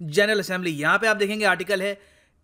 General assembly. यहाँ पे आप देखेंगे आर्टिकल है,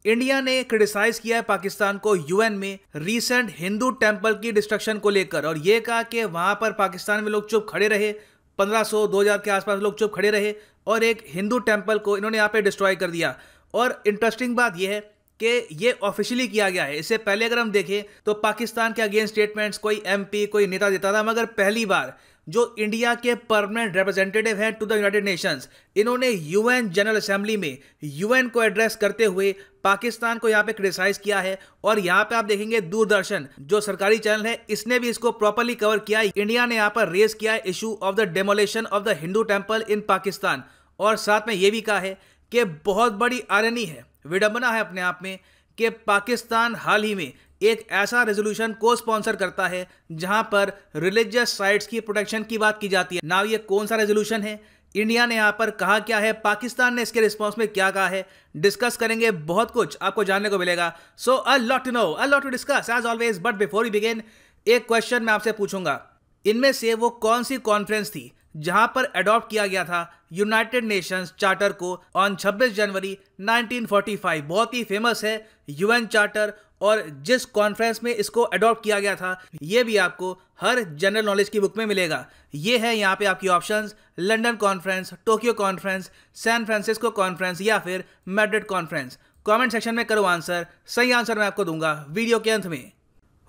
इंडिया ने क्रिटिसाइज किया है पाकिस्तान को यूएन में रीसेंट हिंदू टेंपल की डिस्ट्रक्शन को लेकर, और ये कहा कि वहां पर पाकिस्तान में लोग चुप खड़े रहे, 1500-2000 के आसपास लोग चुप खड़े रहे और एक हिंदू टेंपल को इन्होंने यहाँ पे डिस्ट्रॉय कर दिया। और इंटरेस्टिंग बात यह है कि ये ऑफिशियली किया गया है। इससे पहले अगर हम देखें तो पाकिस्तान के अगेंस्ट स्टेटमेंट्स कोई एमपी कोई नेता देता था, मगर पहली बार जो इंडिया के परमानेंट रिप्रेजेंटेटिव हैं टू द यूनाइटेड नेशंस, इन्होंने यूएन जनरल असेंबली में यूएन को एड्रेस करते हुए पाकिस्तान को यहाँ पे क्रिटिसाइज किया है। और यहाँ पे आप देखेंगे दूरदर्शन जो सरकारी चैनल है, इसने भी इसको प्रॉपर्ली कवर किया। इंडिया ने यहाँ पर रेज किया है issue of the demolition of the Hindu temple इन पाकिस्तान, और साथ में ये भी कहा है कि बहुत बड़ी आयरनी है, विडंबना है अपने आप में, कि पाकिस्तान हाल ही में एक ऐसा रेजोल्यूशन को स्पॉन्सर करता है जहां पर रिलीजियस साइट्स की प्रोटेक्शन की बात की जाती है। नाउ ये कौन सा रेजोल्यूशन है, इंडिया ने यहां पर कहा क्या है, पाकिस्तान ने इसके रिस्पॉन्स में क्या कहा है, डिस्कस करेंगे, बहुत कुछ आपको जानने को मिलेगा। So a lot to know, a lot to discuss as always, but before we begin एक क्वेश्चन मैं आपसे पूछूंगा, इनमें से वो कौन सी कॉन्फ्रेंस थी जहां पर अडॉप्ट किया गया था यूनाइटेड नेशंस चार्टर को ऑन 26 जनवरी 1945? बहुत ही फेमस है यूएन चार्टर, और जिस कॉन्फ्रेंस में इसको अडॉप्ट किया गया था ये भी आपको हर जनरल नॉलेज की बुक में मिलेगा। ये है यहाँ पे आपकी options, London conference, Tokyo conference, San Francisco conference या फिर मैड्रिड कॉन्फ्रेंस। कमेंट सेक्शन में करो आंसर, सही आंसर मैं आपको दूंगा वीडियो के अंत में।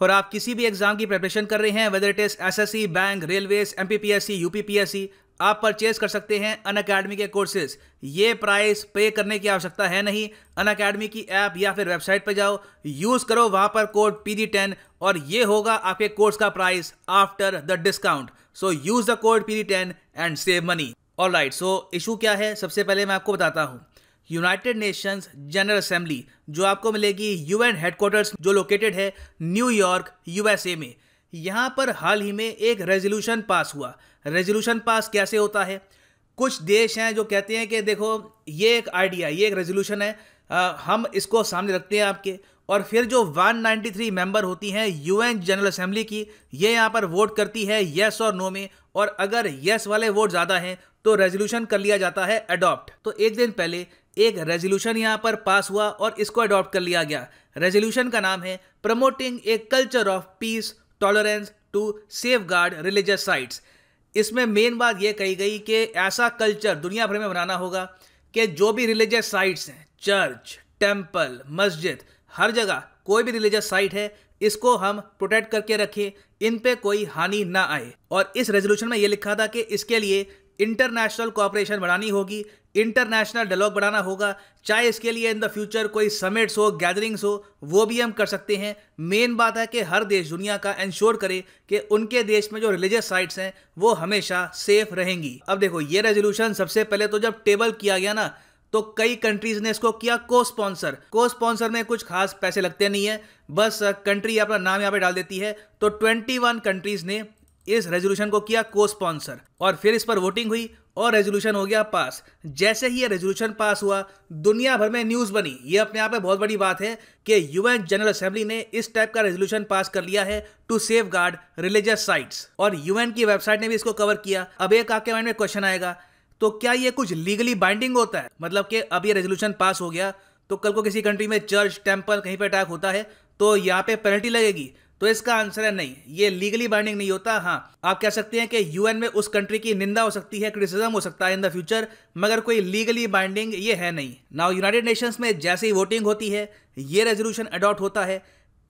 और आप किसी भी एग्जाम की प्रिपरेशन कर रहे हैं, whether it is SSC, bank, railways, MPPSC, UPPSC, आप परचेज कर सकते हैं अनअकैडमी के कोर्सेज। ये प्राइस पे करने की आवश्यकता है नहीं, अनअकैडमी की ऐप या फिर वेबसाइट पे जाओ, यूज करो वहां पर कोड PD10 और ये होगा आपके कोर्स का price after the discount. So use the code PD10 and save money. Alright, so issue क्या है, सबसे पहले मैं आपको बताता हूँ। यूनाइटेड नेशंस जनरल असेंबली जो आपको मिलेगी यूएन हेडक्वार्टर्स जो लोकेटेड है न्यूयॉर्क यूएसए में, यहाँ पर हाल ही में एक रेजोल्यूशन पास हुआ। रेजोल्यूशन पास कैसे होता है, कुछ देश हैं जो कहते हैं कि देखो ये एक आइडिया, ये एक रेजोल्यूशन है, हम इसको सामने रखते हैं आपके, और फिर जो 193 मेंबर होती हैं यूएन जनरल असेंबली की, ये यहाँ पर वोट करती है येस और नो में, और अगर येस वाले वोट ज़्यादा हैं तो रेजोल्यूशन कर लिया जाता है अडॉप्ट। तो एक दिन पहले एक रेजोल्यूशन यहाँ पर पास हुआ और इसको अडॉप्ट कर लिया गया। रेजोल्यूशन का नाम है promoting a culture of peace tolerance to safeguard religious sites. इसमें मेन बात यह कही गई कि ऐसा कल्चर दुनिया भर में बनाना होगा कि जो भी रिलीजियस साइट्स हैं, चर्च, टेंपल, मस्जिद, हर जगह कोई भी रिलीजियस साइट है, इसको हम प्रोटेक्ट करके रखें, इन पे कोई हानि ना आए। और इस रेजोल्यूशन में यह लिखा था कि इसके लिए इंटरनेशनल कोऑपरेशन बढ़ानी होगी, इंटरनेशनल डायलॉग बढ़ाना होगा, चाहे इसके लिए इन द फ्यूचर कोई समिट्स हो, गैदरिंग्स हो, वो भी हम कर सकते हैं। मेन बात है कि हर देश दुनिया का इंश्योर करे कि उनके देश में जो रिलीजियस साइट्स हैं वो हमेशा सेफ रहेंगी। अब देखो ये रेजोल्यूशन सबसे पहले तो जब टेबल किया गया ना, तो कई कंट्रीज ने इसको किया को स्पॉन्सर। को स्पॉन्सर में कुछ खास पैसे लगते नहीं है, बस कंट्री अपना नाम यहाँ पे डाल देती है। तो 21 कंट्रीज ने इस रेजोल्यूशन को किया को स्पॉन्सर, और फिर इस पर वोटिंग हुई और रेजोल्यूशन हो गया पास। जैसे ही ये रेजोल्यूशन पास हुआ, दुनिया भर में न्यूज़ बनी। ये अपने आप में बहुत बड़ी बात है कि यूएन जनरल असेंबली ने इस टाइप का रेजोल्यूशन पास कर लिया है टू सेफगार्ड रिलीजियस साइट्स, और यूएन की वेबसाइट ने भी इसको कवर किया। अब एक आपके माइंड में क्वेश्चन आएगा, तो क्या ये कुछ लीगली बाइंडिंग होता है? मतलब कि अब ये रेजोल्यूशन पास हो गया तो कल को किसी कंट्री में चर्च, टेंपल कहीं पर अटैक होता है तो यहाँ पे पेनल्टी लगेगी? तो इसका आंसर है नहीं, ये लीगली बाइंडिंग नहीं होता। हाँ, आप कह सकते हैं कि यूएन में उस कंट्री की निंदा हो सकती है, क्रिटिसिज्म हो सकता है इन द फ्यूचर, मगर कोई लीगली बाइंडिंग ये है नहीं। नाउ यूनाइटेड नेशंस में जैसे ही वोटिंग होती है, ये रेजोल्यूशन अडॉप्ट होता है।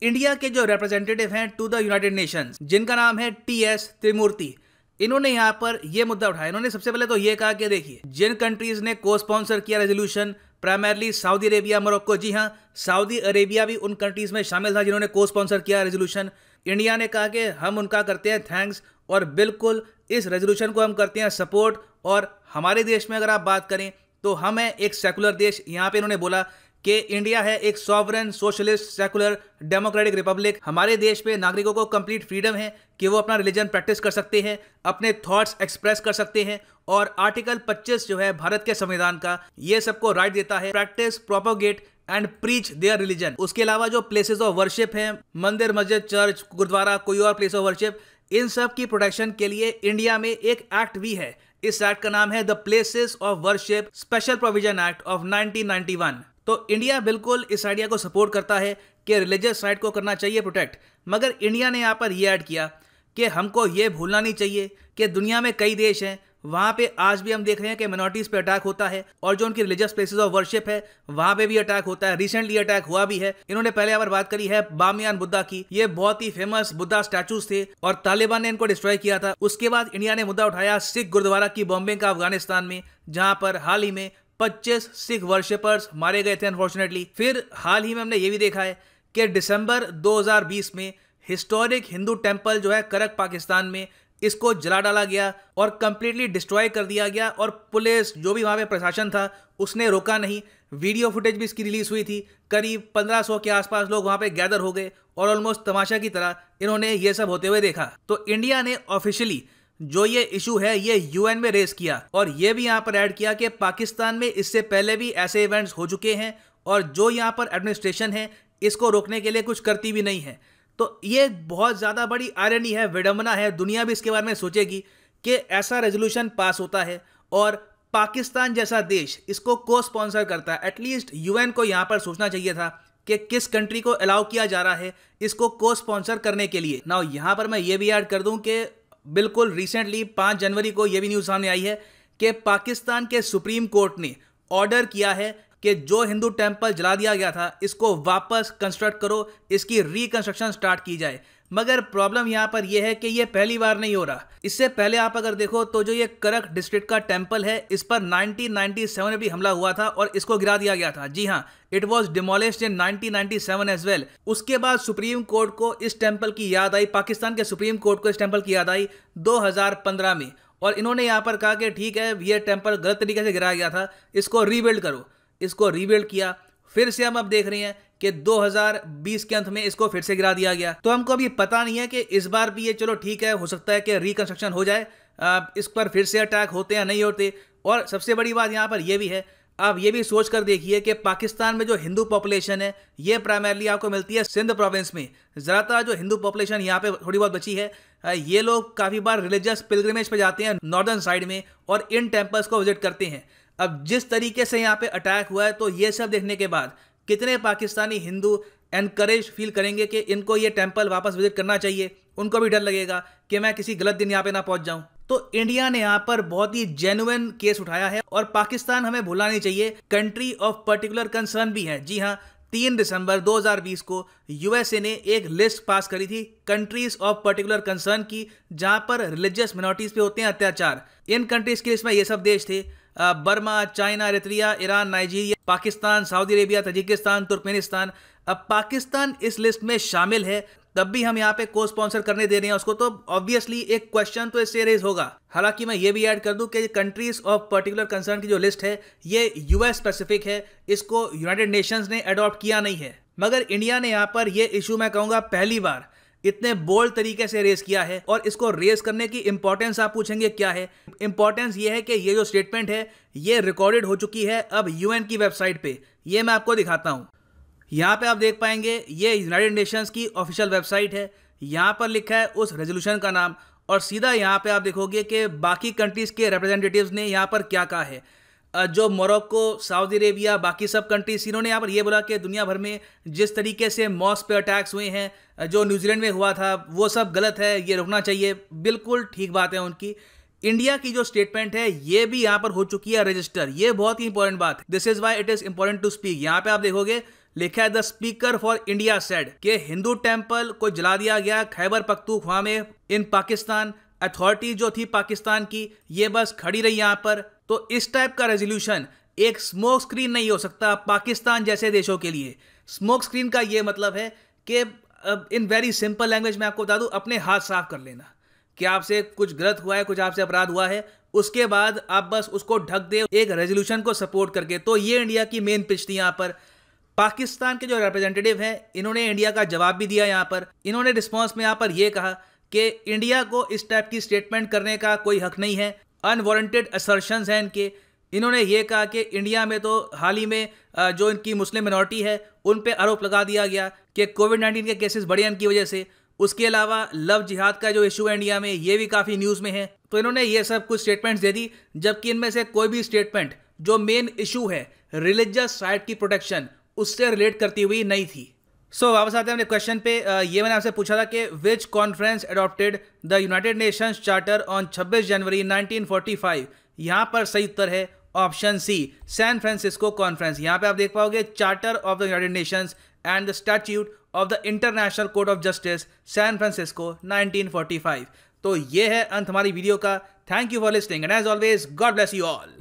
इंडिया के जो रिप्रेजेंटेटिव हैं टू द यूनाइटेड नेशंस, जिनका नाम है TS त्रिमूर्ति, इन्होंने यहाँ पर यह मुद्दा उठाया। इन्होंने सबसे पहले तो ये कहा कि देखिए, जिन कंट्रीज ने को स्पॉन्सर किया resolution, primarily Saudi Arabia, Morocco, जी हाँ, सऊदी अरेबिया भी उन कंट्रीज में शामिल था जिन्होंने को स्पॉन्सर किया रेजोल्यूशन। इंडिया ने कहा कि हम उनका करते हैं थैंक्स, और बिल्कुल इस रेजोल्यूशन को हम करते हैं सपोर्ट। और हमारे देश में अगर आप बात करें तो हम हैं एक सेकुलर देश। यहाँ पे इन्होंने बोला कि इंडिया है एक sovereign, socialist, secular, democratic Republic. हमारे देश में नागरिकों को कंप्लीट फ्रीडम है कि वो अपना रिलीजन प्रैक्टिस कर सकते हैं, अपने थॉट्स एक्सप्रेस कर सकते हैं, और आर्टिकल 25 जो है भारत के संविधान का, ये सबको राइट देता है practice, propagate and preach their religion. उसके अलावा जो प्लेसेस ऑफ वर्शिप हैं, मंदिर, मस्जिद, चर्च, गुरुद्वारा, कोई और प्लेस ऑफ वर्शिप, इन सब की प्रोटेक्शन के लिए इंडिया में एक एक्ट भी है, इस एक्ट का नाम है the places of worship special provision act of 1991। तो इंडिया बिल्कुल इस आइडिया को सपोर्ट करता है कि रिलीजियस राइट को करना चाहिए प्रोटेक्ट, मगर इंडिया ने यहाँ पर यह ऐड किया कि हमको ये भूलना नहीं चाहिए कि दुनिया में कई देश हैं, वहाँ पे आज भी हम देख रहे हैं कि मिनॉरिटीज़ पे अटैक होता है और जो उनकी रिलीजियस प्लेसेस ऑफ वर्शिप है वहाँ पे भी अटैक होता है। रिसेंटली अटैक हुआ भी है। इन्होंने पहले यहाँ पर बात करी है बामियान बुद्धा की। ये बहुत ही फेमस बुद्धा स्टैचूज थे और तालिबान ने इनको डिस्ट्रॉय किया था। उसके बाद इंडिया ने मुद्दा उठाया सिख गुरुद्वारा की बॉम्बिंग का अफगानिस्तान में, जहाँ पर हाल ही में 25 सिख वर्शिपर्स मारे गए थे अनफॉर्चुनेटली। फिर हाल ही में हमने ये भी देखा है कि दिसंबर 2020 में हिस्टोरिक हिंदू टेम्पल जो है करक पाकिस्तान में, इसको जला डाला गया और कंप्लीटली डिस्ट्रॉय कर दिया गया और पुलिस जो भी वहाँ पे प्रशासन था उसने रोका नहीं। वीडियो फुटेज भी इसकी रिलीज हुई थी। करीब 1500 के आसपास लोग वहाँ पे गैदर हो गए और ऑलमोस्ट तमाशा की तरह इन्होंने ये सब होते हुए देखा। तो इंडिया ने ऑफिशियली जो ये इशू है ये यूएन में रेस किया और ये भी यहाँ पर ऐड किया कि पाकिस्तान में इससे पहले भी ऐसे इवेंट्स हो चुके हैं और जो यहाँ पर एडमिनिस्ट्रेशन है इसको रोकने के लिए कुछ करती भी नहीं है। तो ये बहुत ज़्यादा बड़ी आयरनी है, विडंबना है। दुनिया भी इसके बारे में सोचेगी कि ऐसा रेजोल्यूशन पास होता है और पाकिस्तान जैसा देश इसको को स्पॉन्सर करता है। एटलीस्ट यूएन को यहाँ पर सोचना चाहिए था कि किस कंट्री को अलाउ किया जा रहा है इसको को स्पॉन्सर करने के लिए। नाउ यहाँ पर मैं ये भी ऐड कर दूँ कि बिल्कुल रिसेंटली 5 जनवरी को ये भी न्यूज़ सामने आई है कि पाकिस्तान के सुप्रीम कोर्ट ने ऑर्डर किया है कि जो हिंदू टेम्पल जला दिया गया था इसको वापस कंस्ट्रक्ट करो, इसकी रिकंस्ट्रक्शन स्टार्ट की जाए। मगर प्रॉब्लम यहाँ पर यह है कि ये पहली बार नहीं हो रहा। इससे पहले आप अगर देखो तो जो ये करक डिस्ट्रिक्ट का टेम्पल है इस पर 1997 में भी हमला हुआ था और इसको गिरा दिया गया था। जी हाँ, it was demolished in 1997 as well. उसके बाद सुप्रीम कोर्ट को इस टेम्पल की याद आई, पाकिस्तान के सुप्रीम कोर्ट को इस टेम्पल की याद आई 2015 में, और इन्होंने यहाँ पर कहा कि ठीक है ये टेम्पल गलत तरीके से गिराया गया था, इसको रीबिल्ड करो। इसको रीबिल्ड किया। फिर से हम अब देख रहे हैं कि 2020 के अंत में इसको फिर से गिरा दिया गया। तो हमको अभी पता नहीं है कि इस बार भी ये चलो ठीक है, हो सकता है कि रिकंस्ट्रक्शन हो जाए, इस पर फिर से अटैक होते या नहीं होते। और सबसे बड़ी बात यहाँ पर यह भी है, आप ये भी सोच कर देखिए कि पाकिस्तान में जो हिंदू पॉपुलेशन है ये प्राइमरली आपको मिलती है सिंध प्रोविंस में। ज़्यादातर जो हिंदू पॉपुलेशन यहाँ पे थोड़ी बहुत बची है, ये लोग काफ़ी बार रिलीजियस पिलग्रिमेज पे जाते हैं नॉर्दर्न साइड में और इन टेम्पल्स को विजिट करते हैं। अब जिस तरीके से यहाँ पे अटैक हुआ है तो ये सब देखने के बाद कितने पाकिस्तानी हिंदू एनकरेज फील करेंगे कि इनको ये टेम्पल वापस विजिट करना चाहिए। उनको भी डर लगेगा कि मैं किसी गलत दिन यहाँ पे ना पहुँच जाऊँ। तो इंडिया ने यहाँ पर बहुत ही जेन्युइन केस उठाया है और पाकिस्तान हमें भूलना नहीं चाहिए, कंट्री ऑफ पर्टिकुलर कंसर्न भी है। जी हाँ, 3 दिसंबर 2020 को यूएसए ने एक लिस्ट पास करी थी कंट्रीज ऑफ पर्टिकुलर कंसर्न की, जहाँ पर रिलीजियस मिनॉरिटीज पे होते हैं अत्याचार। इन कंट्रीज की लिस्ट में ये सब देश थे Burma, China, Eritrea, Iran, Nigeria, Pakistan, Saudi Arabia, Tajikistan, Turkmenistan. अब पाकिस्तान इस लिस्ट में शामिल है, तब भी हम यहाँ पे को स्पॉन्सर करने दे रहे हैं उसको, तो ऑब्वियसली एक क्वेश्चन तो इससे रेज होगा। हालांकि मैं ये भी ऐड कर दूं कि कंट्रीज ऑफ पर्टिकुलर कंसर्न की जो लिस्ट है ये यूएस स्पेसिफिक है, इसको यूनाइटेड नेशंस ने अडॉप्ट किया नहीं है। मगर इंडिया ने यहाँ पर ये इशू मैं कहूँगा पहली बार इतने बोल्ड तरीके से रेज किया है। और इसको रेज करने की इंपॉर्टेंस आप पूछेंगे क्या है? इंपॉर्टेंस ये है कि ये जो स्टेटमेंट है ये रिकॉर्डेड हो चुकी है अब यूएन की वेबसाइट पे। ये मैं आपको दिखाता हूँ। यहाँ पे आप देख पाएंगे ये यूनाइटेड नेशंस की ऑफिशियल वेबसाइट है। यहाँ पर लिखा है उस रेजोल्यूशन का नाम और सीधा यहाँ पे आप देखोगे कि बाकी कंट्रीज के रिप्रेजेंटेटिव्स ने यहाँ पर क्या कहा है। जो मोरक्को, सऊदी अरेबिया, बाकी सब कंट्रीज, इन्होंने यहाँ पर ये बोला कि दुनिया भर में जिस तरीके से मॉस्क पे अटैक्स हुए हैं, जो न्यूजीलैंड में हुआ था, वो सब गलत है, ये रुकना चाहिए। बिल्कुल ठीक बात है उनकी। इंडिया की जो स्टेटमेंट है ये भी यहाँ पर हो चुकी है रजिस्टर। ये बहुत ही इंपॉर्टेंट बात है। This is why it is important to speak. यहाँ पे आप देखोगे लिखा है the speaker for India said कि हिंदू टेम्पल को जला दिया गया खैबर पख्तूनख्वा में इन पाकिस्तान। अथॉरिटी जो थी पाकिस्तान की ये बस खड़ी रही यहाँ पर। तो इस टाइप का रेजोल्यूशन एक स्मोक स्क्रीन नहीं हो सकता पाकिस्तान जैसे देशों के लिए। स्मोक स्क्रीन का ये मतलब है कि इन वेरी सिंपल लैंग्वेज में आपको बता दूं, अपने हाथ साफ कर लेना कि आपसे कुछ गलत हुआ है, कुछ आपसे अपराध हुआ है, उसके बाद आप बस उसको ढक दे एक रेजोल्यूशन को सपोर्ट करके। तो ये इंडिया की मेन पिच थी। यहाँ पर पाकिस्तान के जो रिप्रेजेंटेटिव हैं इन्होंने इंडिया का जवाब भी दिया। यहाँ पर इन्होंने रिस्पॉन्स में यहाँ पर यह कहा कि इंडिया को इस टाइप की स्टेटमेंट करने का कोई हक नहीं है, अनवारंटेड असर्शंस हैं इनके। इन्होंने ये कहा कि इंडिया में तो हाल ही में जो इनकी मुस्लिम मिनॉरिटी है उन पे आरोप लगा दिया गया कि कोविड-19 के केसेस बढ़े इनकी वजह से। उसके अलावा लव जिहाद का जो इशू है इंडिया में, ये भी काफ़ी न्यूज़ में है। तो इन्होंने ये सब कुछ स्टेटमेंट्स दे दी, जबकि इनमें से कोई भी स्टेटमेंट जो मेन इशू है रिलीजियस राइट की प्रोटेक्शन, उससे रिलेट करती हुई नहीं थी। सो वापस आते हैं अपने क्वेश्चन पे। ये मैंने आपसे पूछा था कि which conference adopted the United Nations charter on 26 January 1945। यहाँ पर सही उत्तर है option C, San Francisco conference. यहाँ पे आप देख पाओगे charter of the United Nations and the statute of the International Court of Justice, San Francisco 1945। तो ये है अंत हमारी वीडियो का। Thank you for listening and as always God bless you all.